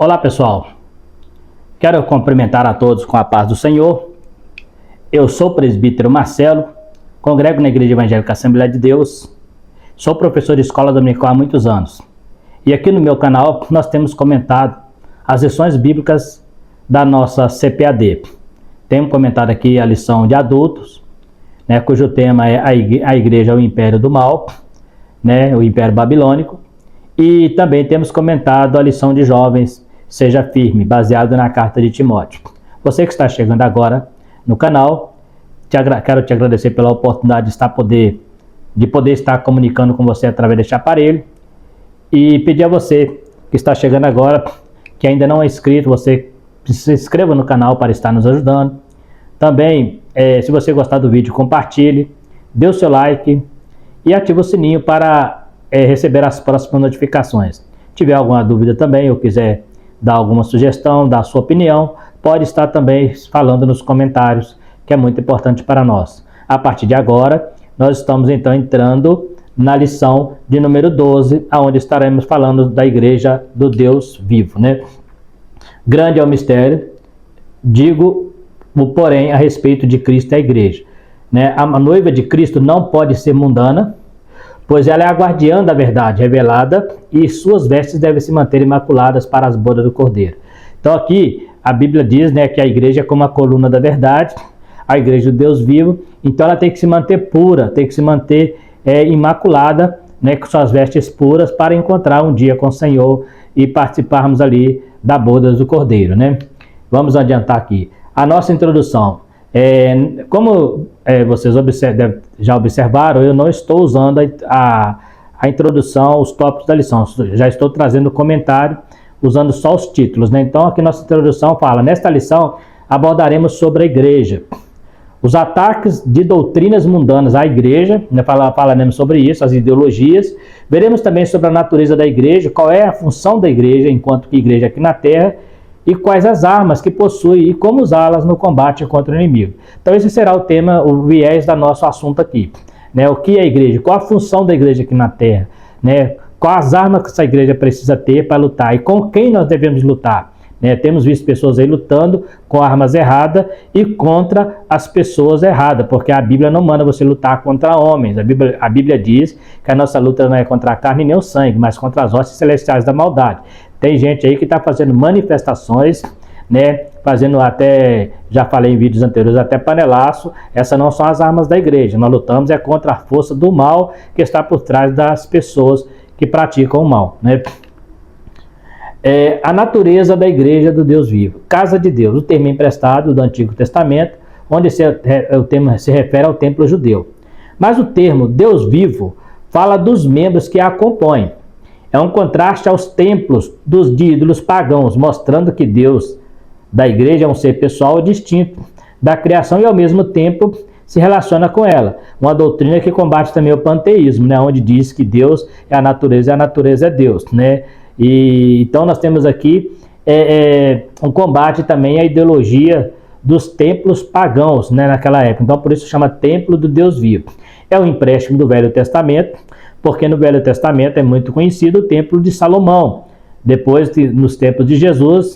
Olá pessoal, quero cumprimentar a todos com a paz do Senhor. Eu sou o presbítero Marcelo, congrego na Igreja Evangélica Assembleia de Deus, sou professor de escola dominical há muitos anos. E aqui no meu canal nós temos comentado as lições bíblicas da nossa CPAD. Temos comentado aqui a lição de adultos, cujo tema é a Igreja, o Império do Mal, o Império Babilônico. E também temos comentado a lição de jovens, Seja Firme, baseado na carta de Timóteo. Você que está chegando agora no canal, quero te agradecer pela oportunidade de poder estar comunicando com você através deste aparelho. E pedir a você que está chegando agora, que ainda não é inscrito, você se inscreva no canal para estar nos ajudando. Também, se você gostar do vídeo, compartilhe, dê o seu like e ative o sininho para receber as próximas notificações. Se tiver alguma dúvida também, ou quiser dar alguma sugestão, dar a sua opinião, pode estar também falando nos comentários, que é muito importante para nós. A partir de agora, nós estamos então entrando na lição de número 12, onde estaremos falando da Igreja do Deus vivo. Grande é o mistério, digo, porém, a respeito de Cristo e a Igreja. A noiva de Cristo não pode ser mundana, pois ela é a guardiã da verdade revelada e suas vestes devem se manter imaculadas para as bodas do Cordeiro. Então aqui a Bíblia diz que a igreja é como a coluna da verdade, a igreja do Deus vivo, então ela tem que se manter pura, tem que se manter imaculada, com suas vestes puras, para encontrar um dia com o Senhor e participarmos ali da boda do Cordeiro. Vamos adiantar aqui a nossa introdução. Como vocês já observaram, eu não estou usando a introdução, os tópicos da lição, já estou trazendo comentário usando só os títulos. Então aqui nossa introdução fala: nesta lição abordaremos sobre a igreja, os ataques de doutrinas mundanas à igreja, falaremos sobre isso, as ideologias, veremos também sobre a natureza da igreja, qual é a função da igreja enquanto que igreja aqui na terra, e quais as armas que possui e como usá-las no combate contra o inimigo. Então esse será o tema, o viés do nosso assunto aqui. O que é a igreja? Qual a função da igreja aqui na terra? Quais as armas que essa igreja precisa ter para lutar? E com quem nós devemos lutar? Temos visto pessoas aí lutando com armas erradas e contra as pessoas erradas, porque a Bíblia não manda você lutar contra homens. A Bíblia diz que a nossa luta não é contra a carne nem o sangue, mas contra as hostes celestiais da maldade. Tem gente aí que está fazendo manifestações, fazendo até, já falei em vídeos anteriores, até panelaço. Essas não são as armas da igreja. Nós lutamos contra a força do mal que está por trás das pessoas que praticam o mal. A natureza da igreja do Deus vivo. Casa de Deus, o termo emprestado do Antigo Testamento, onde o termo se refere ao templo judeu. Mas o termo Deus vivo fala dos membros que a compõem. É um contraste aos templos de ídolos pagãos, mostrando que Deus da igreja é um ser pessoal distinto da criação e ao mesmo tempo se relaciona com ela. Uma doutrina que combate também o panteísmo, onde diz que Deus é a natureza e a natureza é Deus. E então nós temos aqui um combate também à ideologia dos templos pagãos, naquela época. Então por isso chama templo do Deus vivo. É um empréstimo do Velho Testamento, porque no Velho Testamento é muito conhecido o templo de Salomão. Depois, nos templos de Jesus,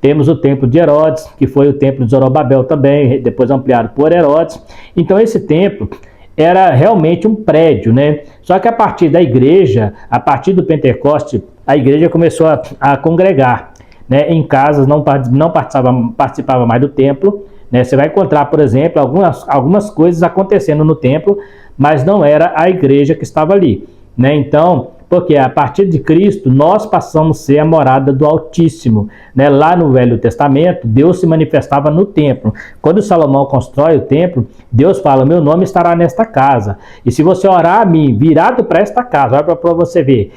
temos o templo de Herodes, que foi o templo de Zorobabel também, depois ampliado por Herodes. Então esse templo era realmente um prédio, Só que a partir da igreja, a partir do Pentecoste, a igreja começou a congregar, em casas, não participava mais do templo. Você vai encontrar, por exemplo, algumas coisas acontecendo no templo, mas não era a igreja que estava ali. Então, porque a partir de Cristo, nós passamos a ser a morada do Altíssimo. Lá no Velho Testamento, Deus se manifestava no templo. Quando Salomão constrói o templo, Deus fala: meu nome estará nesta casa. E se você orar a mim, virado para esta casa, olha para você ver,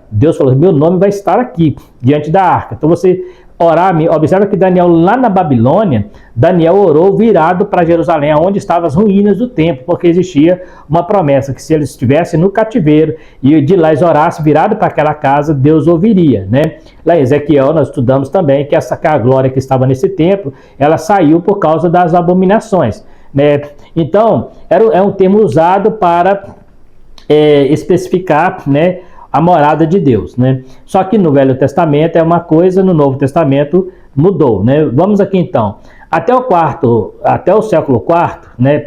Deus falou: meu nome vai estar aqui, diante da arca. Então você orar, observa que Daniel, lá na Babilônia, Daniel orou virado para Jerusalém, onde estavam as ruínas do templo, porque existia uma promessa que se eles estivessem no cativeiro e de lá eles orassem virado para aquela casa, Deus ouviria. Lá em Ezequiel nós estudamos também que a glória que estava nesse templo, ela saiu por causa das abominações. Então, é um termo usado para especificar a morada de Deus, né? Só que no Velho Testamento é uma coisa, no Novo Testamento mudou, né? Vamos aqui então. Até o século IV, né?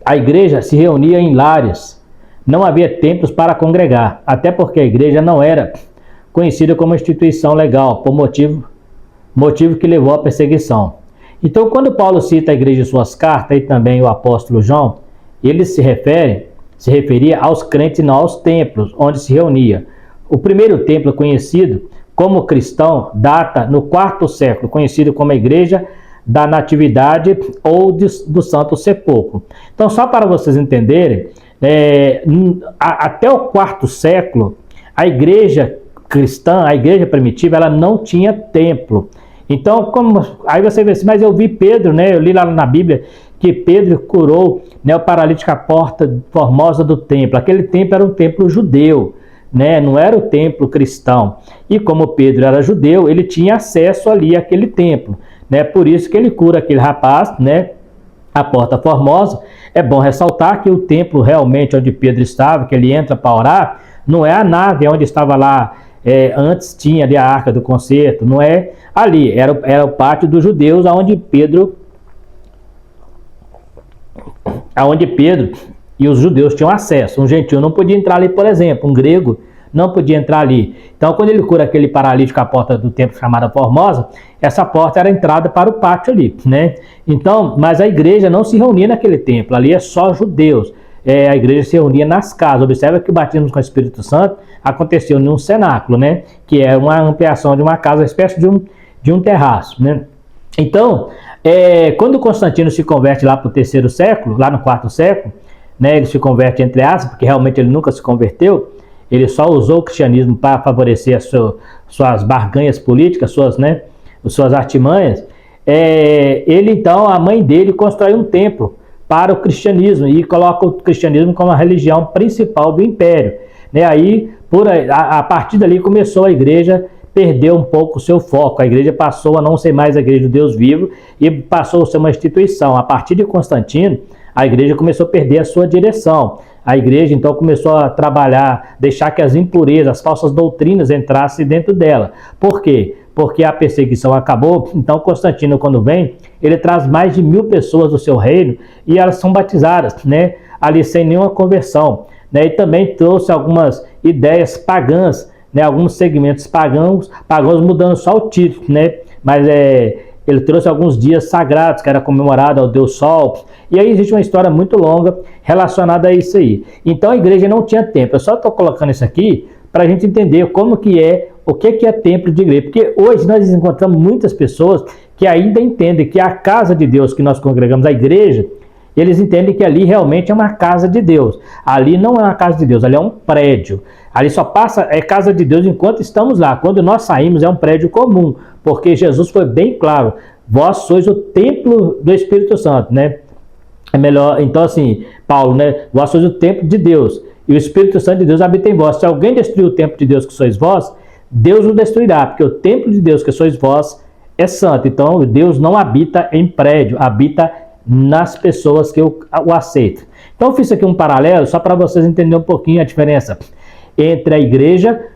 A igreja se reunia em lares. Não havia templos para congregar, até porque a igreja não era conhecida como instituição legal, por motivo que levou à perseguição. Então, quando Paulo cita a igreja em suas cartas, e também o apóstolo João, ele se referia aos crentes e não aos templos, onde se reunia. O primeiro templo conhecido como cristão data no quarto século, conhecido como a igreja da Natividade ou do Santo Sepulcro. Então, só para vocês entenderem, até o quarto século, a igreja cristã, a igreja primitiva, ela não tinha templo. Então, aí você vê assim, mas eu vi Pedro, né? Eu li lá na Bíblia que Pedro curou, né, o paralítico à porta formosa do templo. Aquele templo era um templo judeu, né? Não era o templo cristão. E como Pedro era judeu, ele tinha acesso ali àquele templo, né? Por isso que ele cura aquele rapaz, né? A porta formosa. É bom ressaltar que o templo realmente onde Pedro estava, que ele entra para orar, não é a nave onde estava lá. Antes tinha ali a Arca do Concerto, não é ali, era o pátio dos judeus, aonde Pedro e os judeus tinham acesso. Um gentil não podia entrar ali, por exemplo, um grego não podia entrar ali. Então, quando ele cura aquele paralítico à porta do templo chamada Formosa, essa porta era a entrada para o pátio ali, né? Então, mas a igreja não se reunia naquele templo, ali é só judeus. A igreja se reunia nas casas. Observa que o batismo com o Espírito Santo aconteceu num cenáculo, né? Que é uma ampliação de uma casa, uma espécie de um terraço, né? Então, quando Constantino se converte lá para o terceiro século, lá no quarto século, né? Ele se converte entre aspas, porque realmente ele nunca se converteu. Ele só usou o cristianismo para favorecer suas barganhas políticas, suas artimanhas. Então, a mãe dele constrói um templo para o cristianismo e coloca o cristianismo como a religião principal do império, né? Aí, a partir dali começou a igreja perder um pouco o seu foco. A igreja passou a não ser mais a igreja do Deus vivo e passou a ser uma instituição. A partir de Constantino, a igreja começou a perder a sua direção. A igreja então começou a trabalhar, deixar que as impurezas, as falsas doutrinas entrassem dentro dela. Por quê? Porque a perseguição acabou. Então Constantino, quando vem, ele traz mais de 1000 pessoas do seu reino e elas são batizadas, né? Ali sem nenhuma conversão, né? E também trouxe algumas ideias pagãs, né? Alguns segmentos pagãos mudando só o título, né? Mas ele trouxe alguns dias sagrados que era comemorado ao Deus Sol. E aí existe uma história muito longa relacionada a isso aí. Então a igreja não tinha templo. Eu só estou colocando isso aqui para a gente entender como que o que é templo de igreja. Porque hoje nós encontramos muitas pessoas que ainda entendem que a casa de Deus que nós congregamos, a igreja, eles entendem que ali realmente é uma casa de Deus. Ali não é uma casa de Deus, ali é um prédio. Ali só é casa de Deus enquanto estamos lá. Quando nós saímos é um prédio comum, porque Jesus foi bem claro, vós sois o templo do Espírito Santo, né? É melhor, então assim, Paulo, né? Vós sois o templo de Deus, e o Espírito Santo de Deus habita em vós. Se alguém destruir o templo de Deus que sois vós, Deus o destruirá, porque o templo de Deus que sois vós é santo. Então Deus não habita em prédio, habita nas pessoas que o aceitam. Então eu fiz aqui um paralelo, só para vocês entenderem um pouquinho a diferença entre a igreja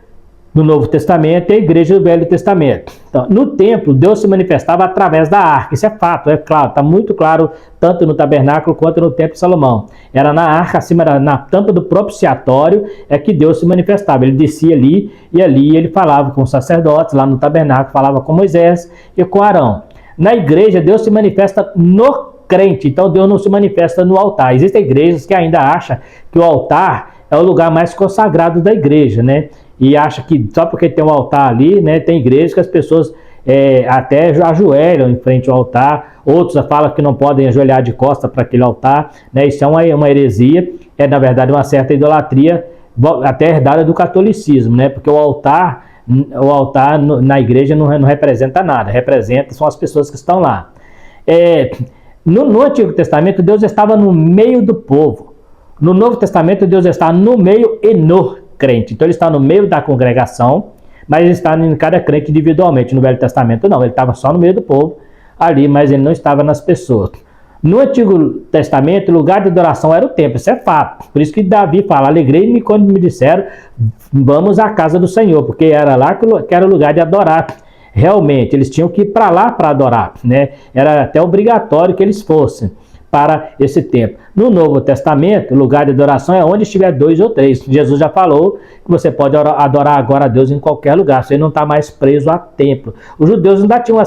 do Novo Testamento e a igreja do Velho Testamento. Então, no templo, Deus se manifestava através da arca. Isso é fato, é claro, está muito claro, tanto no tabernáculo quanto no templo de Salomão. Era na arca, acima, na tampa do propiciatório, é que Deus se manifestava. Ele descia ali, e ali ele falava com os sacerdotes, lá no tabernáculo, falava com Moisés e com Arão. Na igreja, Deus se manifesta no crente, então Deus não se manifesta no altar. Existem igrejas que ainda acham que o altar é o lugar mais consagrado da igreja, né? E acha que só porque tem um altar ali, né? Tem igrejas que as pessoas até ajoelham em frente ao altar, outros falam que não podem ajoelhar de costa para aquele altar, né? Isso é uma heresia, na verdade uma certa idolatria, até herdada do catolicismo, né? Porque o altar na igreja não representa nada, são as pessoas que estão lá. No Antigo Testamento, Deus estava no meio do povo. No Novo Testamento, Deus está no meio e no crente. Então, ele está no meio da congregação, mas ele está em cada crente individualmente. No Velho Testamento, não. Ele estava só no meio do povo ali, mas ele não estava nas pessoas. No Antigo Testamento, o lugar de adoração era o templo, isso é fato. Por isso que Davi fala, alegrei-me quando me disseram, vamos à casa do Senhor, porque era lá que era o lugar de adorar. Realmente, eles tinham que ir para lá para adorar, né? Era até obrigatório que eles fossem para esse templo. No Novo Testamento, o lugar de adoração é onde estiver 2 ou 3. Jesus já falou que você pode adorar agora a Deus em qualquer lugar, você não está mais preso a templo. Os judeus ainda tinham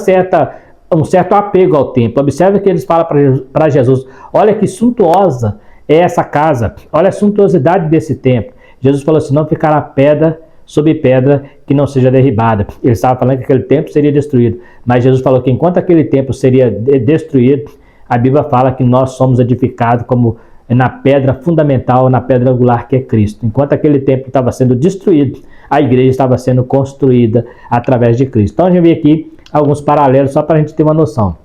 um certo apego ao templo. Observe que eles falam para Jesus, olha que suntuosa é essa casa, olha a suntuosidade desse templo. Jesus falou assim, não ficará pedra sobre pedra que não seja derribada. Ele estava falando que aquele templo seria destruído, mas Jesus falou que enquanto aquele templo seria destruído, a Bíblia fala que nós somos edificados como na pedra fundamental, na pedra angular que é Cristo. Enquanto aquele templo estava sendo destruído, a igreja estava sendo construída através de Cristo. Então a gente vê aqui alguns paralelos só para a gente ter uma noção.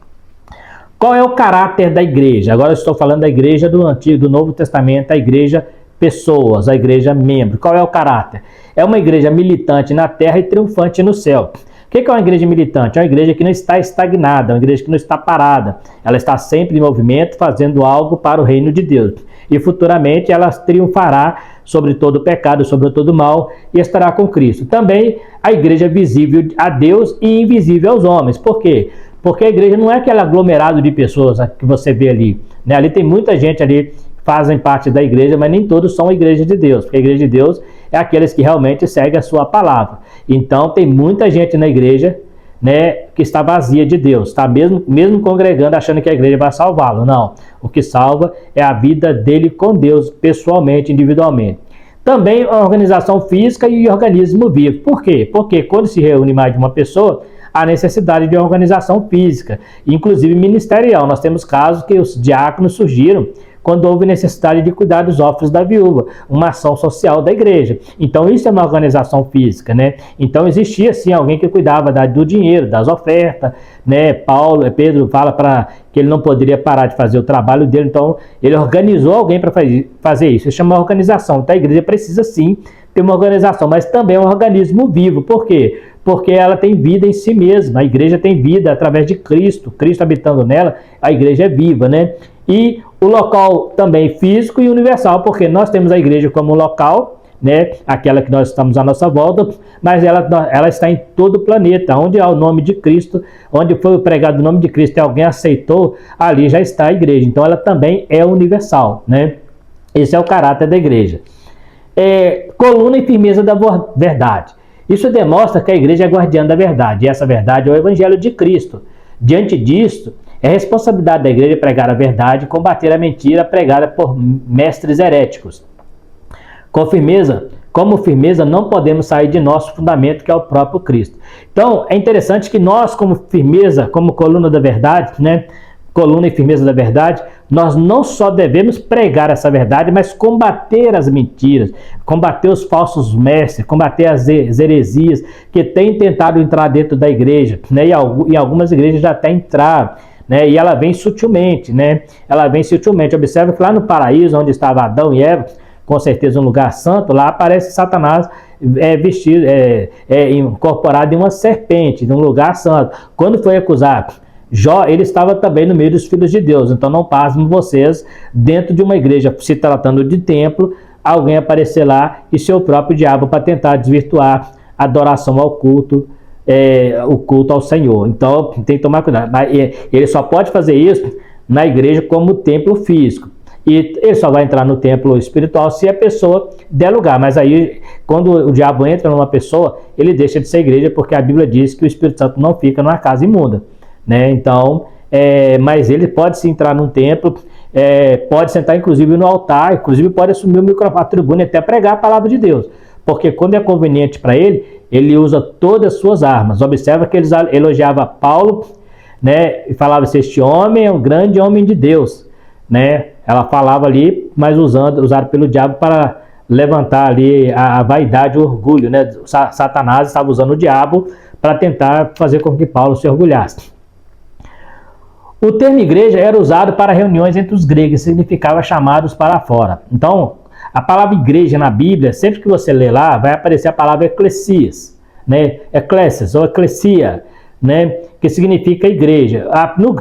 Qual é o caráter da igreja? Agora eu estou falando da igreja do Antigo, do Novo Testamento, a igreja pessoas, a igreja membro. Qual é o caráter? É uma igreja militante na terra e triunfante no céu. O que é uma igreja militante? É uma igreja que não está estagnada, é uma igreja que não está parada. Ela está sempre em movimento, fazendo algo para o reino de Deus. E futuramente ela triunfará sobre todo o pecado, sobre todo o mal e estará com Cristo. Também a igreja visível a Deus e invisível aos homens. Por quê? Porque a igreja não é aquele aglomerado de pessoas que você vê ali, né? Ali tem muita gente ali fazem parte da igreja, mas nem todos são a igreja de Deus, porque a igreja de Deus é aqueles que realmente seguem a sua palavra. Então tem muita gente na igreja, né, que está vazia de Deus, está mesmo congregando achando que a igreja vai salvá-lo. Não, o que salva é a vida dele com Deus, pessoalmente, individualmente. Também a organização física e organismo vivo. Por quê? Porque quando se reúne mais de uma pessoa, há necessidade de organização física, inclusive ministerial. Nós temos casos que os diáconos surgiram quando houve necessidade de cuidar dos órfãos da viúva, uma ação social da igreja. Então isso é uma organização física, né? Então existia sim alguém que cuidava do dinheiro, das ofertas, né? Pedro fala que ele não poderia parar de fazer o trabalho dele, então ele organizou alguém para fazer isso. Isso chama organização. Então a igreja precisa sim ter uma organização, mas também é um organismo vivo. Por quê? Porque ela tem vida em si mesma. A igreja tem vida através de Cristo. Cristo habitando nela, a igreja é viva, né? E o local também físico e universal, porque nós temos a igreja como local, né? Aquela que nós estamos à nossa volta, mas ela está em todo o planeta. Onde há o nome de Cristo, onde foi pregado o nome de Cristo e alguém aceitou, ali já está a igreja. Então ela também é universal, né? Esse é o caráter da igreja. Coluna e firmeza da verdade. Isso demonstra que a igreja é guardiã da verdade, e essa verdade é o evangelho de Cristo. Diante disso, é responsabilidade da igreja pregar a verdade e combater a mentira pregada por mestres heréticos. Como firmeza, não podemos sair de nosso fundamento, que é o próprio Cristo. Então, é interessante que nós, como firmeza, como coluna da verdade, né? Coluna e firmeza da verdade, nós não só devemos pregar essa verdade, mas combater as mentiras, combater os falsos mestres, combater as heresias que têm tentado entrar dentro da igreja, né? E algumas igrejas já até entraram, né? E ela vem sutilmente, né? Ela vem sutilmente. Observe que lá no paraíso, onde estava Adão e Eva, com certeza um lugar santo, lá aparece Satanás vestido, incorporado em uma serpente, num lugar santo. Quando foi acusado Jó, ele estava também no meio dos filhos de Deus. Então não pasmem vocês, dentro de uma igreja, se tratando de templo, alguém aparecer lá e ser o próprio diabo para tentar desvirtuar a adoração ao culto, o culto ao Senhor. Então tem que tomar cuidado. Mas ele só pode fazer isso na igreja como templo físico. E ele só vai entrar no templo espiritual se a pessoa der lugar. Mas aí, quando o diabo entra numa pessoa, ele deixa de ser igreja, porque a Bíblia diz que o Espírito Santo não fica numa casa imunda, né? Então, mas ele pode se entrar num templo, pode sentar inclusive no altar, inclusive pode assumir o microfone, a tribuna e até pregar a palavra de Deus, porque quando é conveniente para ele, ele usa todas as suas armas. Observa que ele elogiava Paulo, né? E falava assim, este homem é um grande homem de Deus, né? Ela falava ali, mas usado pelo diabo para levantar ali a vaidade, o orgulho, né? Satanás estava usando o diabo para tentar fazer com que Paulo se orgulhasse. O termo igreja era usado para reuniões entre os gregos, significava chamados para fora. Então, a palavra igreja na Bíblia, sempre que você lê lá, vai aparecer a palavra eclesias, né? Eclésias ou eclesia, né? Que significa igreja.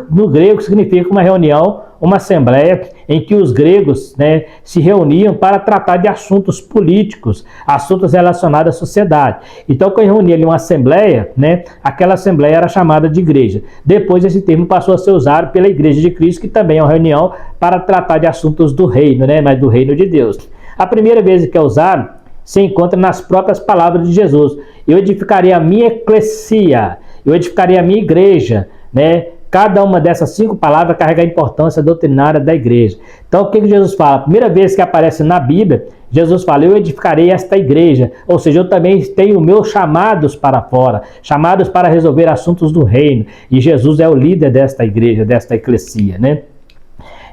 No grego significa uma reunião uma assembleia em que os gregos, né, se reuniam para tratar de assuntos políticos, assuntos relacionados à sociedade. Então, quando reunia ali uma assembleia, né, aquela assembleia era chamada de igreja. Depois, esse termo passou a ser usado pela Igreja de Cristo, que também é uma reunião para tratar de assuntos do reino, né, mas do reino de Deus. A primeira vez que é usado se encontra nas próprias palavras de Jesus. Eu edificarei a minha eclesia, eu edificarei a minha igreja, né? Cada uma dessas 5 palavras carrega a importância doutrinária da igreja. Então, o que Jesus fala? A primeira vez que aparece na Bíblia, Jesus fala, eu edificarei esta igreja. Ou seja, eu também tenho meus chamados para fora, chamados para resolver assuntos do reino. E Jesus é o líder desta igreja, desta eclesia, né?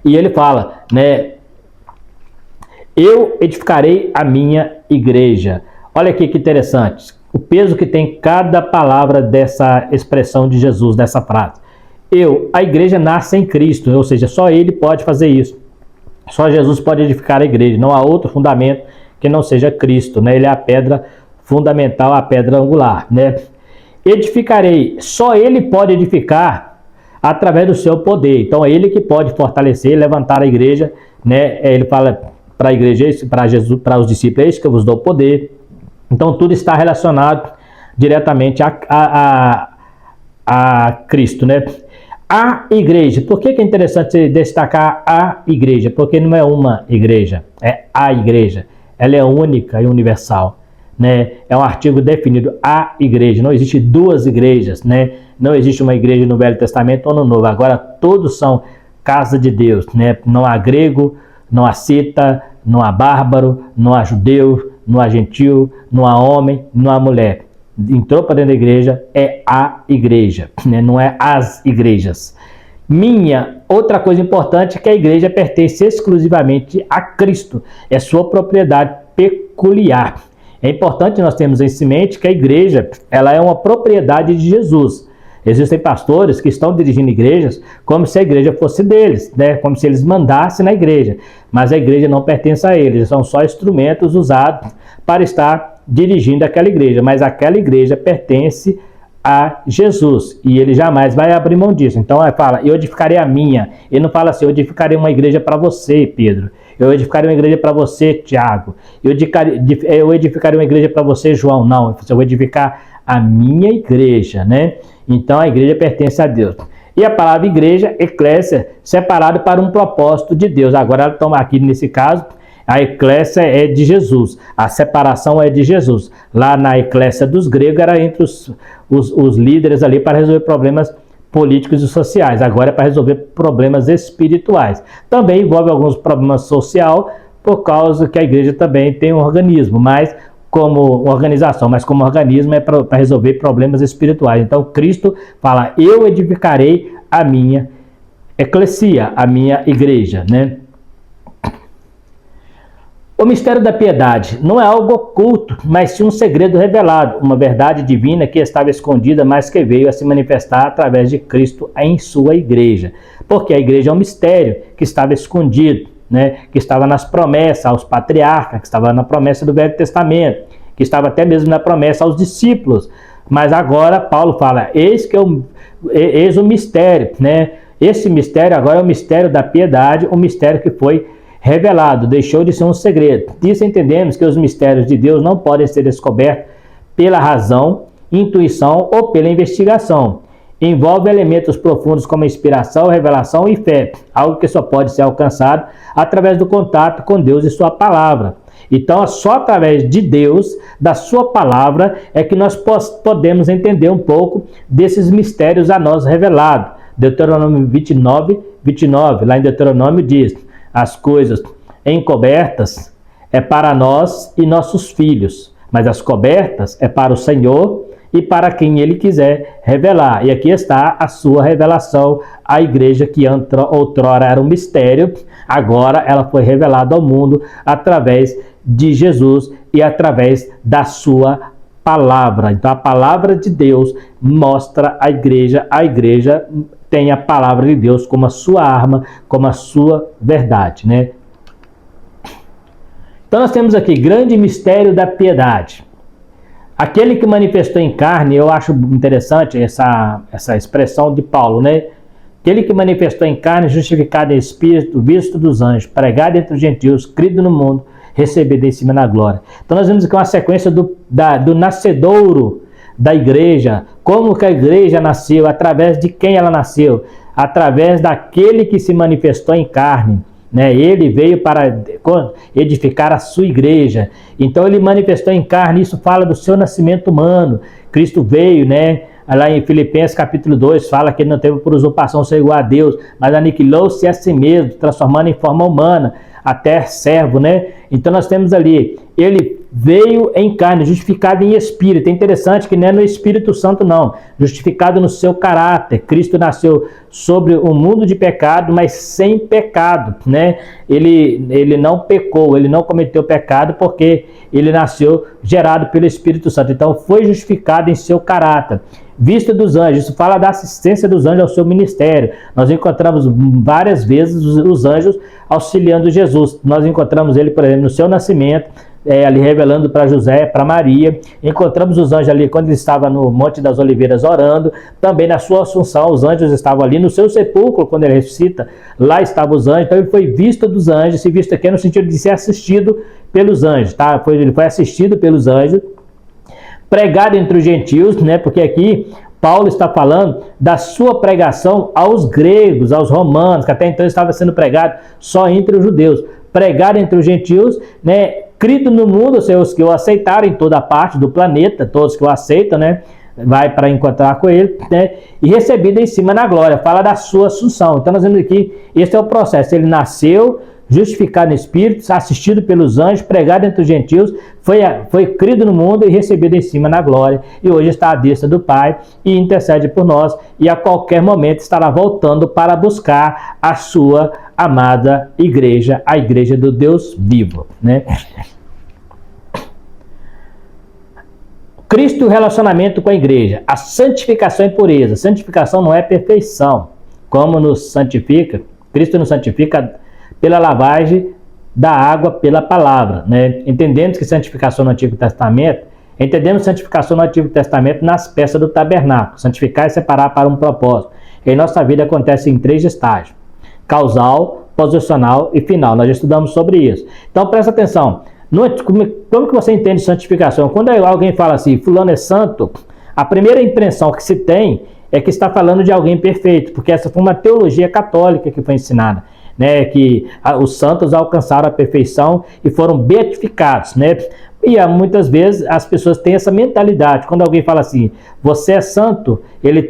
E ele fala, né? Eu edificarei a minha igreja. Olha aqui que interessante. O peso que tem cada palavra dessa expressão de Jesus, dessa frase. A igreja nasce em Cristo, ou seja, só Ele pode fazer isso. Só Jesus pode edificar a igreja, não há outro fundamento que não seja Cristo, né? Ele é a pedra fundamental, a pedra angular, né? Edificarei, só Ele pode edificar através do seu poder. Então é Ele que pode fortalecer, levantar a igreja, né? Ele fala para a igreja, para Jesus, para os discípulos, é isso que eu vos dou poder. Então tudo está relacionado diretamente a Cristo, né? A igreja, por que é interessante destacar a igreja? Porque não é uma igreja, é a igreja. Ela é única e universal, né? É um artigo definido, a igreja. Não existe 2 igrejas, né? Não existe uma igreja no Velho Testamento ou no Novo. Agora todos são casa de Deus, né? Não há grego, não há cita, não há bárbaro, não há judeu, não há gentil, não há homem, não há mulher. Entrou para dentro da igreja, é a igreja, né? Não é as igrejas. Outra coisa importante é que a igreja pertence exclusivamente a Cristo, é sua propriedade peculiar. É importante nós termos em mente que a igreja, ela é uma propriedade de Jesus. Existem pastores que estão dirigindo igrejas como se a igreja fosse deles, né? Como se eles mandassem na igreja, mas a igreja não pertence a eles, são só instrumentos usados para estar dirigindo aquela igreja, mas aquela igreja pertence a Jesus e ele jamais vai abrir mão disso. Então ele fala, eu edificarei a minha. Ele não fala assim, eu edificarei uma igreja para você, Pedro. Eu edificarei uma igreja para você, Tiago. Eu edificarei uma igreja para você, João. Não, eu vou edificar a minha igreja, né? Então a igreja pertence a Deus. E a palavra igreja, eclésia, separado para um propósito de Deus. Agora, aqui nesse caso, a eclésia é de Jesus, a separação é de Jesus. Lá na eclésia dos gregos era entre os líderes ali para resolver problemas políticos e sociais. Agora é para resolver problemas espirituais. Também envolve alguns problemas sociais, por causa que a igreja também tem um organismo, mas como organização, mas como organismo é para resolver problemas espirituais. Então Cristo fala, eu edificarei a minha eclesia, a minha igreja, né? O mistério da piedade não é algo oculto, mas sim um segredo revelado, uma verdade divina que estava escondida, mas que veio a se manifestar através de Cristo em sua igreja. Porque a igreja é um mistério que estava escondido, né? Que estava nas promessas aos patriarcas, que estava na promessa do Velho Testamento, que estava até mesmo na promessa aos discípulos. Mas agora Paulo fala, eis o mistério, né? Esse mistério agora é o mistério da piedade, um mistério que foi revelado, deixou de ser um segredo. Disso entendemos que os mistérios de Deus não podem ser descobertos pela razão, intuição ou pela investigação. Envolve elementos profundos como inspiração, revelação e fé, algo que só pode ser alcançado através do contato com Deus e sua palavra. Então, é só através de Deus, da sua palavra, é que nós podemos entender um pouco desses mistérios a nós revelados. Deuteronômio 29, lá em Deuteronômio diz, as coisas encobertas é para nós e nossos filhos, mas as cobertas é para o Senhor e para quem Ele quiser revelar. E aqui está a sua revelação, a igreja que outrora era um mistério, agora ela foi revelada ao mundo através de Jesus e através da sua palavra. Então a palavra de Deus mostra a igreja tem a palavra de Deus como a sua arma, como a sua verdade, né? Então nós temos aqui grande mistério da piedade. Aquele que manifestou em carne, eu acho interessante essa expressão de Paulo, né? Aquele que manifestou em carne, justificado em espírito, visto dos anjos, pregado entre os gentios, crido no mundo, recebido em cima na glória. Então nós vemos aqui uma sequência do nascedouro da igreja. Como que a igreja nasceu? Através de quem ela nasceu? Através daquele que se manifestou em carne. Né? Ele veio para edificar a sua igreja. Então ele manifestou em carne, isso fala do seu nascimento humano. Cristo veio, né? Lá em Filipenses capítulo 2 fala que ele não teve por usurpação ser igual a Deus, mas aniquilou-se a si mesmo, transformando em forma humana, até servo, né? Então nós temos ali, ele veio em carne, justificado em espírito. É interessante que não é no Espírito Santo não, justificado no seu caráter. Cristo nasceu sobre um mundo de pecado, mas sem pecado, né? Ele não pecou, ele não cometeu pecado porque ele nasceu gerado pelo Espírito Santo. Então foi justificado em seu caráter. Vista dos anjos, isso fala da assistência dos anjos ao seu ministério. Nós encontramos várias vezes os anjos auxiliando Jesus. Nós encontramos ele, por exemplo, no seu nascimento, ali revelando para José, para Maria. Encontramos os anjos ali quando ele estava no Monte das Oliveiras orando. Também na sua assunção, os anjos estavam ali no seu sepulcro, quando ele ressuscita, lá estavam os anjos. Então ele foi visto dos anjos. Esse visto aqui é no sentido de ser assistido pelos anjos, tá? Ele foi assistido pelos anjos. Pregado entre os gentios, né? Porque aqui Paulo está falando da sua pregação aos gregos, aos romanos, que até então estava sendo pregado só entre os judeus. Pregado entre os gentios, né? Crido no mundo, ou seja, os que o aceitaram em toda parte do planeta, todos que o aceitam, né? Vai para encontrar com ele, né? E recebido em cima na glória, fala da sua assunção. Então nós vemos aqui, esse é o processo, ele nasceu, justificado no Espírito, assistido pelos anjos, pregado entre os gentios, foi crido no mundo e recebido em cima na glória, e hoje está à destra do Pai e intercede por nós, e a qualquer momento estará voltando para buscar a sua amada igreja, a igreja do Deus vivo, né? Cristo e o relacionamento com a igreja, a santificação e pureza. Santificação não é perfeição, como nos santifica, Cristo nos santifica pela lavagem da água pela palavra, né? Entendemos santificação no Antigo Testamento nas peças do tabernáculo. Santificar e separar para um propósito. Em nossa vida acontece em 3 estágios: causal, posicional e final. Nós já estudamos sobre isso. Então presta atenção. Como que você entende santificação? Quando alguém fala assim, fulano é santo, a primeira impressão que se tem é que está falando de alguém perfeito, porque essa foi uma teologia católica que foi ensinada, né, que os santos alcançaram a perfeição e foram beatificados, né? E muitas vezes as pessoas têm essa mentalidade. Quando alguém fala assim, você é santo, ele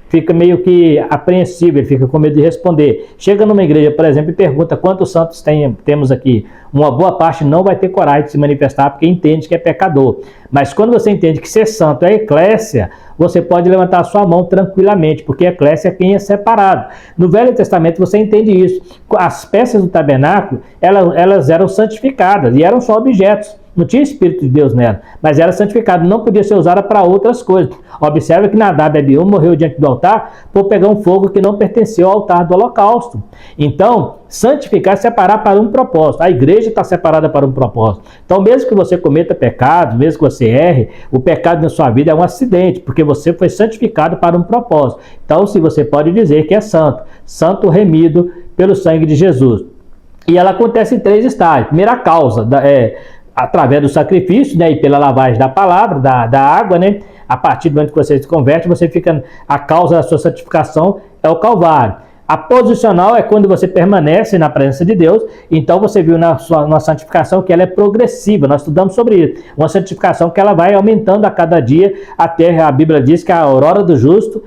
fica meio que apreensivo, ele fica com medo de responder. Chega numa igreja, por exemplo, e pergunta quantos santos temos aqui. Uma boa parte não vai ter coragem de se manifestar porque entende que é pecador. Mas quando você entende que ser santo é eclésia, você pode levantar a sua mão tranquilamente, porque a eclésia é quem é separado. No Velho Testamento você entende isso. As peças do tabernáculo, elas eram santificadas e eram só objetos. Não tinha Espírito de Deus nela, mas era santificada, não podia ser usada para outras coisas. Observe que Nadab e Abiú morreu diante do altar por pegar um fogo que não pertenceu ao altar do holocausto. Então, santificar é separar para um propósito. A igreja está separada para um propósito. Então, mesmo que você cometa pecado, mesmo que você erre, o pecado na sua vida é um acidente, porque você foi santificado para um propósito. Então, se você pode dizer que é santo, santo remido pelo sangue de Jesus. E ela acontece em 3 estágios. Primeira causa, através do sacrifício, né, e pela lavagem da palavra, da água, né? A partir do momento que você se converte, a causa da sua santificação é o Calvário. A posicional é quando você permanece na presença de Deus. Então você viu na santificação que ela é progressiva, nós estudamos sobre isso. Uma santificação que ela vai aumentando a cada dia, até a Bíblia diz que a aurora do justo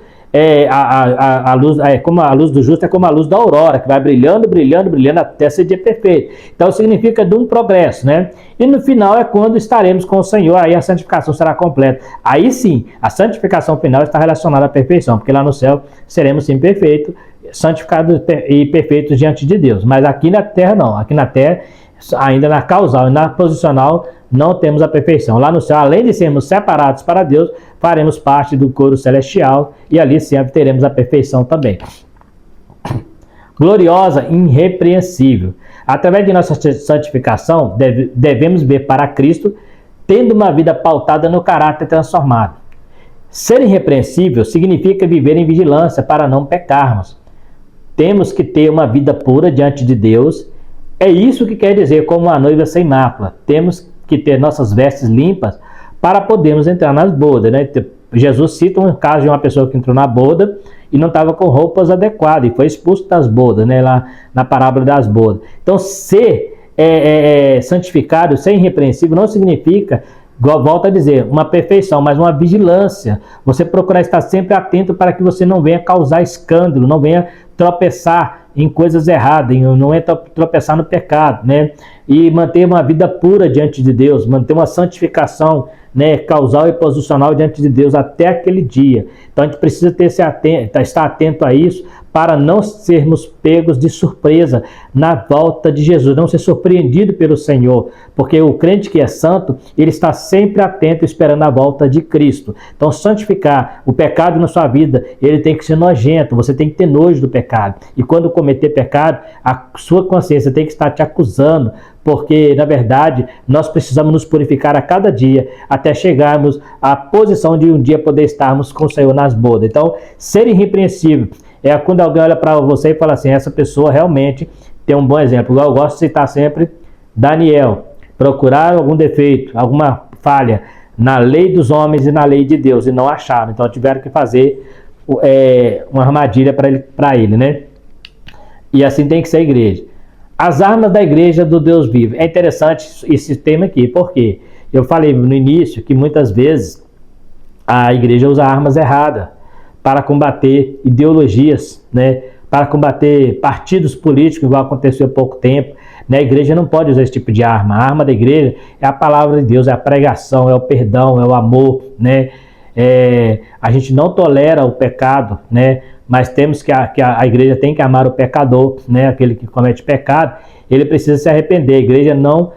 a luz, como a luz do justo é como a luz da aurora, que vai brilhando, brilhando, brilhando até ser dia perfeito. Então significa de um progresso, né? E no final é quando estaremos com o Senhor, aí a santificação será completa. Aí sim, a santificação final está relacionada à perfeição, porque lá no céu seremos sim perfeitos, santificados e perfeitos diante de Deus. Mas aqui na terra não, aqui na terra, ainda na causal e na posicional, não temos a perfeição. Lá no céu, além de sermos separados para Deus, faremos parte do coro celestial e ali sempre teremos a perfeição também. Gloriosa, irrepreensível. Através de nossa santificação, devemos ver para Cristo, tendo uma vida pautada no caráter transformado. Ser irrepreensível significa viver em vigilância para não pecarmos. Temos que ter uma vida pura diante de Deus. É isso que quer dizer como uma noiva sem mácula. Temos que ter nossas vestes limpas para podermos entrar nas bodas, né? Jesus cita um caso de uma pessoa que entrou na boda e não estava com roupas adequadas e foi expulso das bodas, né? Lá na parábola das bodas. Então, ser santificado, ser irrepreensível, não significa, volto a dizer, uma perfeição, mas uma vigilância. Você procurar estar sempre atento para que você não venha causar escândalo, não venha tropeçar em coisas erradas, não é tropeçar no pecado, né? E manter uma vida pura diante de Deus, manter uma santificação, né, causal e posicional diante de Deus até aquele dia. Então a gente precisa estar atento a isso para não sermos pegos de surpresa na volta de Jesus, não ser surpreendido pelo Senhor, porque o crente que é santo, ele está sempre atento esperando a volta de Cristo. Então santificar o pecado na sua vida, ele tem que ser nojento, você tem que ter nojo do pecado. E quando cometer pecado, a sua consciência tem que estar te acusando, porque, na verdade, nós precisamos nos purificar a cada dia até chegarmos à posição de um dia poder estarmos com o Senhor nas bodas. Então, ser irrepreensível é quando alguém olha para você e fala assim, essa pessoa realmente tem um bom exemplo. Eu gosto de citar sempre Daniel. Procurar algum defeito, alguma falha na lei dos homens e na lei de Deus e não acharam. Então, tiveram que fazer uma armadilha para ele, né? E assim tem que ser a igreja. As armas da igreja do Deus vivo. É interessante esse tema aqui, porque eu falei no início que muitas vezes a igreja usa armas erradas para combater ideologias, né? Para combater partidos políticos, igual aconteceu há pouco tempo. Né? A igreja não pode usar esse tipo de arma. A arma da igreja é a palavra de Deus, é a pregação, é o perdão, é o amor, né? A gente não tolera o pecado, né? Mas temos que a igreja tem que amar o pecador, né? Aquele que comete pecado, ele precisa se arrepender. A igreja não,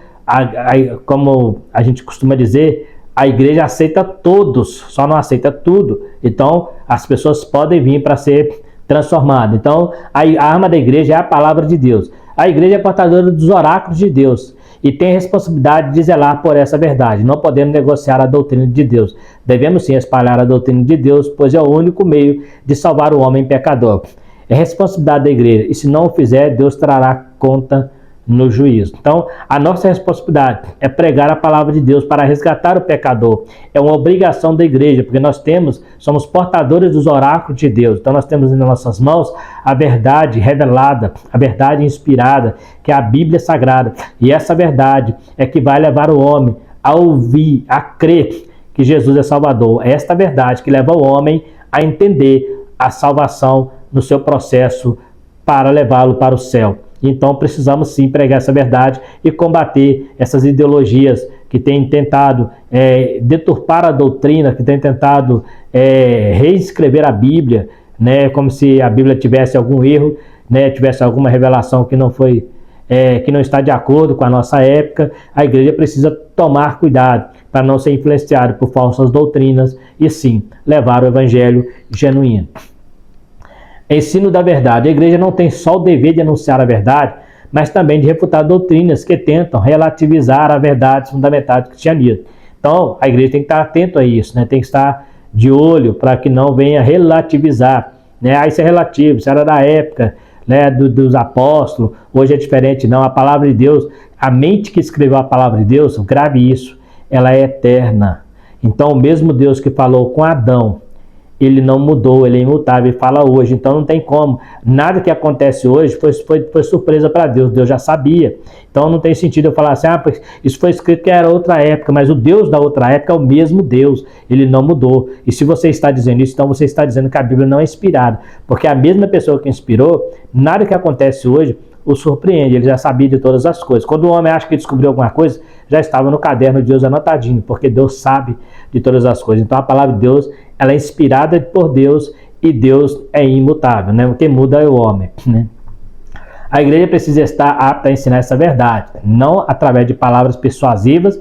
como a gente costuma dizer, a igreja aceita todos, só não aceita tudo. Então, as pessoas podem vir para ser transformadas. Então, a arma da igreja é a palavra de Deus. A igreja é portadora dos oráculos de Deus e tem a responsabilidade de zelar por essa verdade. Não podemos negociar a doutrina de Deus. Devemos sim espalhar a doutrina de Deus, pois é o único meio de salvar o homem pecador. É responsabilidade da igreja, e se não o fizer, Deus trará conta no juízo. Então, a nossa responsabilidade é pregar a palavra de Deus para resgatar o pecador. É uma obrigação da igreja, porque nós somos portadores dos oráculos de Deus. Então, nós temos em nossas mãos a verdade revelada, a verdade inspirada, que é a Bíblia Sagrada. E essa verdade é que vai levar o homem a ouvir, a crer que Jesus é Salvador. É esta verdade que leva o homem a entender a salvação no seu processo para levá-lo para o céu. Então precisamos sim pregar essa verdade e combater essas ideologias que têm tentado deturpar a doutrina, que têm tentado reescrever a Bíblia, né, como se a Bíblia tivesse algum erro, né, tivesse alguma revelação que não foi, que não está de acordo com a nossa época. A igreja precisa tomar cuidado para não ser influenciada por falsas doutrinas e sim levar o evangelho genuíno. Ensino da verdade. A igreja não tem só o dever de anunciar a verdade, mas também de refutar doutrinas que tentam relativizar a verdade fundamental do cristianismo. Então, a igreja tem que estar atento a isso, né? Tem que estar de olho para que não venha relativizar, né? Isso é relativo, isso era da época, né, dos apóstolos, hoje é diferente. Não, a palavra de Deus, a mente que escreveu a palavra de Deus, grave isso, ela é eterna. Então, o mesmo Deus que falou com Adão, ele não mudou, ele é imutável e fala hoje. Então não tem como. Nada que acontece hoje foi surpresa para Deus. Deus já sabia. Então não tem sentido eu falar assim, isso foi escrito que era outra época, mas o Deus da outra época é o mesmo Deus. Ele não mudou. E se você está dizendo isso, então você está dizendo que a Bíblia não é inspirada. Porque a mesma pessoa que inspirou, nada que acontece hoje o surpreende. Ele já sabia de todas as coisas. Quando o homem acha que descobriu alguma coisa, já estava no caderno de Deus anotadinho, porque Deus sabe de todas as coisas. Então a palavra de Deus, ela é inspirada por Deus e Deus é imutável, né? O que muda é o homem, né? A igreja precisa estar apta a ensinar essa verdade, não através de palavras persuasivas,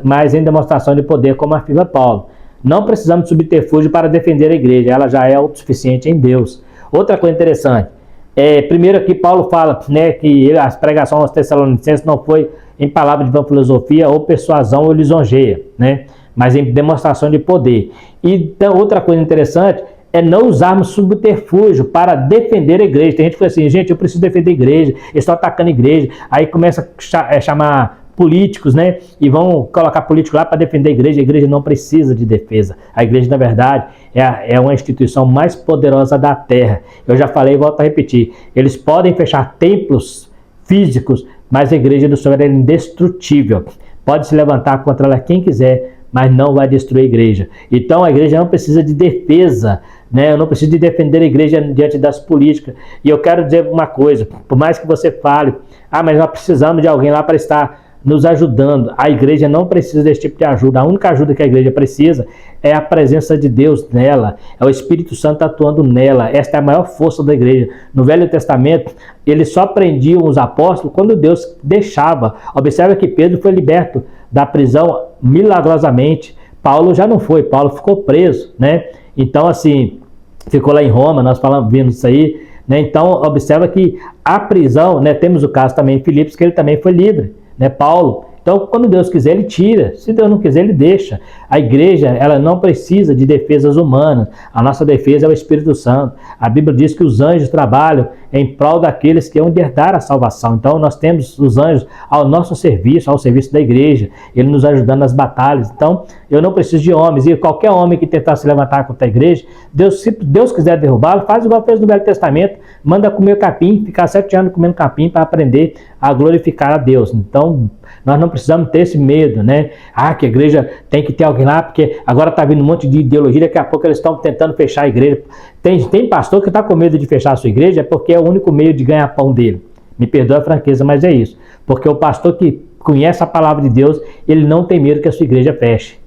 mas em demonstração de poder, como afirma Paulo. Não precisamos de subterfúgio para defender a igreja, ela já é autossuficiente em Deus. Outra coisa interessante, primeiro aqui Paulo fala, né, que a pregação aos Tessalonicenses não foi em palavra de vã filosofia ou persuasão ou lisonjeia, né? mas em demonstração de poder. E então, outra coisa interessante é não usarmos subterfúgio para defender a igreja. Tem gente que fala assim, gente, eu preciso defender a igreja, eles estão atacando a igreja. Aí começa a chamar políticos, né? E vão colocar político lá para defender a igreja não precisa de defesa. A igreja, na verdade, é uma instituição mais poderosa da terra. Eu já falei e volto a repetir. Eles podem fechar templos físicos, mas a igreja do Senhor é indestrutível. Pode se levantar contra ela quem quiser, mas não vai destruir a igreja. Então a igreja não precisa de defesa, né? Eu não preciso de defender a igreja diante das políticas. E eu quero dizer uma coisa, por mais que você fale, mas nós precisamos de alguém lá para estar nos ajudando. A igreja não precisa desse tipo de ajuda. A única ajuda que a igreja precisa é a presença de Deus nela, é o Espírito Santo atuando nela. Esta é a maior força da igreja. No Velho Testamento, eles só prendiam os apóstolos quando Deus deixava. Observa que Pedro foi liberto da prisão milagrosamente. Paulo já não foi, Paulo ficou preso, né? Então, assim, ficou lá em Roma, nós vimos isso aí, né? Então, observa que a prisão, né? Temos o caso também de Filipos, que ele também foi livre, né? Paulo. Então, quando Deus quiser, ele tira. Se Deus não quiser, ele deixa. A igreja, ela não precisa de defesas humanas. A nossa defesa é o Espírito Santo. A Bíblia diz que os anjos trabalham em prol daqueles que hão de herdar a salvação. Então, nós temos os anjos ao nosso serviço, ao serviço da igreja. Ele nos ajudando nas batalhas. Então, eu não preciso de homens. E qualquer homem que tentar se levantar contra a igreja, se Deus quiser derrubá-lo, faz igual fez no Velho Testamento. Manda comer capim, ficar 7 anos comendo capim para aprender a glorificar a Deus. Então, nós não precisamos ter esse medo, né? Que a igreja tem que ter alguém lá, porque agora está vindo um monte de ideologia, daqui a pouco eles estão tentando fechar a igreja. Tem pastor que está com medo de fechar a sua igreja, porque é o único meio de ganhar pão dele. Me perdoa a franqueza, mas é isso. Porque o pastor que conhece a palavra de Deus, ele não tem medo que a sua igreja feche.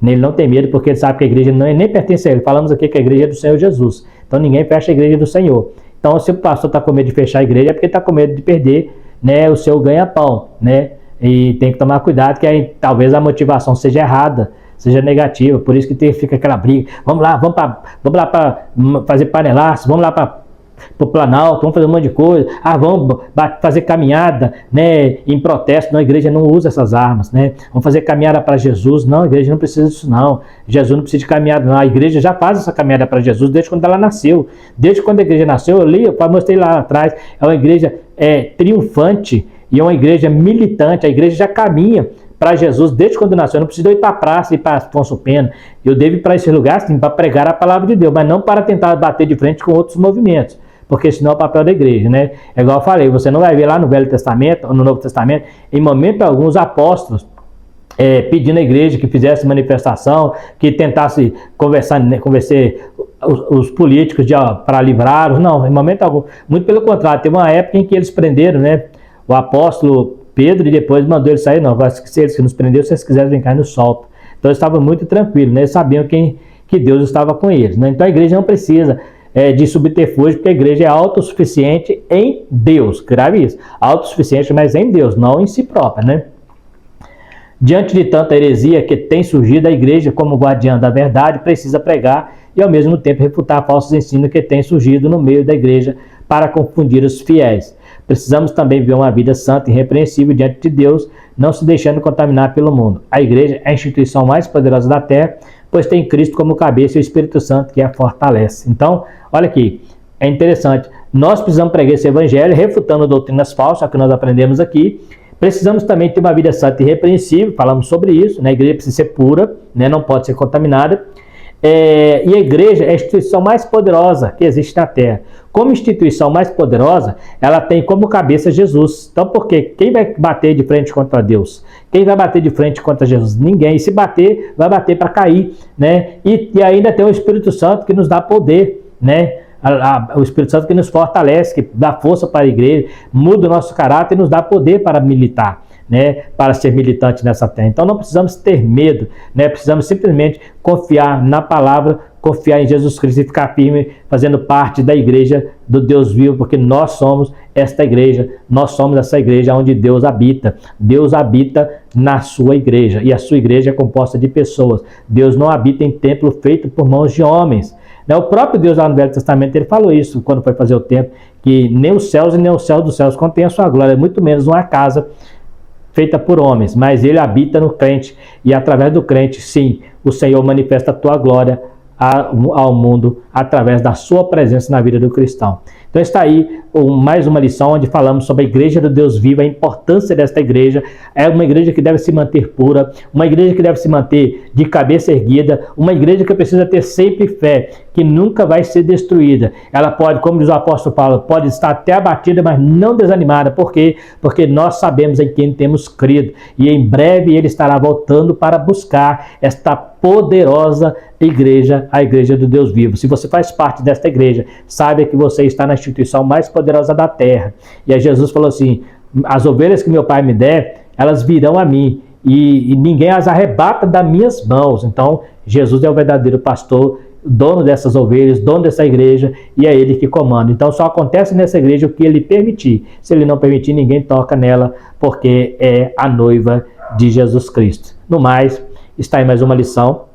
Ele não tem medo porque ele sabe que a igreja nem pertence a ele. Falamos aqui que a igreja é do Senhor Jesus. Então ninguém fecha a igreja do Senhor. Então se o pastor está com medo de fechar a igreja, é porque está com medo de perder, né, o seu ganha-pão, né? E tem que tomar cuidado que aí talvez a motivação seja errada, seja negativa, por isso que fica aquela briga. Vamos lá para fazer panelaço, vamos lá para o Planalto, vamos fazer um monte de coisa. Vamos fazer caminhada, né, em protesto. Não, a igreja não usa essas armas, né? Vamos fazer caminhada para Jesus. Não, a igreja não precisa disso não. Jesus não precisa de caminhada não. A igreja já faz essa caminhada para Jesus desde quando ela nasceu. Desde quando a igreja nasceu, eu mostrei lá atrás, é uma igreja triunfante e é uma igreja militante. A igreja já caminha para Jesus desde quando nasceu. Eu não preciso ir para a praça e para Afonso Pena. Eu devo ir para esse lugar sim, para pregar a palavra de Deus, mas não para tentar bater de frente com outros movimentos, porque senão é o papel da igreja, né? É igual eu falei, você não vai ver lá no Velho Testamento ou no Novo Testamento, em momento algum, os apóstolos pedindo à igreja que fizesse manifestação, que tentasse convencer os políticos para livrá-los. Não, em momento algum. Muito pelo contrário, teve uma época em que eles prenderam, né, o apóstolo Pedro e depois mandou ele sair. Não, se eles que nos prenderam, se eles quiserem vir cá, nos solta. Então eles estavam muito tranquilos, né? Eles sabiam que Deus estava com eles, né? Então a igreja não precisa de subterfúgio, porque a igreja é autossuficiente em Deus. Grave isso. Autossuficiente, mas em Deus, não em si própria, né? Diante de tanta heresia que tem surgido, a igreja, como guardiã da verdade, precisa pregar e, ao mesmo tempo, refutar falsos ensinos que têm surgido no meio da igreja para confundir os fiéis. Precisamos também viver uma vida santa e irrepreensível diante de Deus, não se deixando contaminar pelo mundo. A igreja é a instituição mais poderosa da terra, pois tem Cristo como cabeça e o Espírito Santo que a fortalece. Então, olha aqui, é interessante. Nós precisamos pregar esse evangelho, refutando doutrinas falsas, que nós aprendemos aqui. Precisamos também ter uma vida santa e irrepreensível, falamos sobre isso, né? A igreja precisa ser pura, né? Não pode ser contaminada. E a igreja é a instituição mais poderosa que existe na terra. Como instituição mais poderosa, ela tem como cabeça Jesus. Então, por quê? Quem vai bater de frente contra Deus? Quem vai bater de frente contra Jesus? Ninguém. E se bater, vai bater para cair, né? E ainda tem o Espírito Santo que nos dá poder, né? O Espírito Santo que nos fortalece, que dá força para a igreja, muda o nosso caráter e nos dá poder para militar, né, para ser militante nessa terra. Então não precisamos ter medo, né, precisamos simplesmente confiar na palavra, confiar em Jesus Cristo e ficar firme, fazendo parte da igreja do Deus vivo, porque nós somos esta igreja, nós somos essa igreja onde Deus habita. Deus habita na sua igreja, e a sua igreja é composta de pessoas. Deus não habita em templo feito por mãos de homens. O próprio Deus lá no Velho Testamento, ele falou isso quando foi fazer o templo, que nem os céus e nem o céu dos céus contém a sua glória, muito menos uma casa feita por homens, mas ele habita no crente, e através do crente, sim, o Senhor manifesta a tua glória ao mundo através da sua presença na vida do cristão. Então está aí mais uma lição onde falamos sobre a igreja do Deus vivo, a importância desta igreja. É uma igreja que deve se manter pura, uma igreja que deve se manter de cabeça erguida, uma igreja que precisa ter sempre fé, que nunca vai ser destruída. Ela pode, como diz o apóstolo Paulo, pode estar até abatida, mas não desanimada. Por quê? Porque nós sabemos em quem temos crido, e em breve ele estará voltando para buscar esta poderosa igreja, a igreja do Deus vivo. Se você faz parte desta igreja, saiba que você está na instituição mais poderosa da terra. E aí Jesus falou assim: as ovelhas que meu pai me der, elas virão a mim, e ninguém as arrebata das minhas mãos. Então Jesus é o verdadeiro pastor, dono dessas ovelhas, dono dessa igreja, e é ele que comanda. Então só acontece nessa igreja o que ele permitir. Se ele não permitir, ninguém toca nela, porque é a noiva de Jesus Cristo. No mais, está aí mais uma lição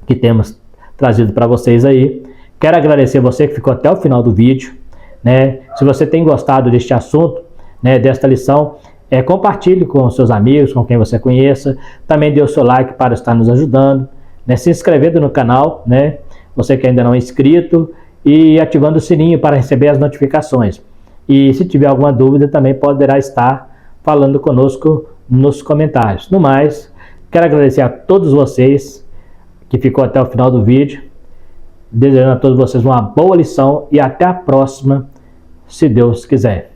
que temos trazido para vocês aí. Quero agradecer você que ficou até o final do vídeo, né? Se você tem gostado deste assunto, né, desta lição, compartilhe com seus amigos, com quem você conheça. Também dê o seu like para estar nos ajudando, né? Se inscrevendo no canal, né? Você que ainda não é inscrito, e ativando o sininho para receber as notificações. E se tiver alguma dúvida, também poderá estar falando conosco nos comentários. No mais, quero agradecer a todos vocês que ficou até o final do vídeo, desejando a todos vocês uma boa lição e até a próxima, se Deus quiser.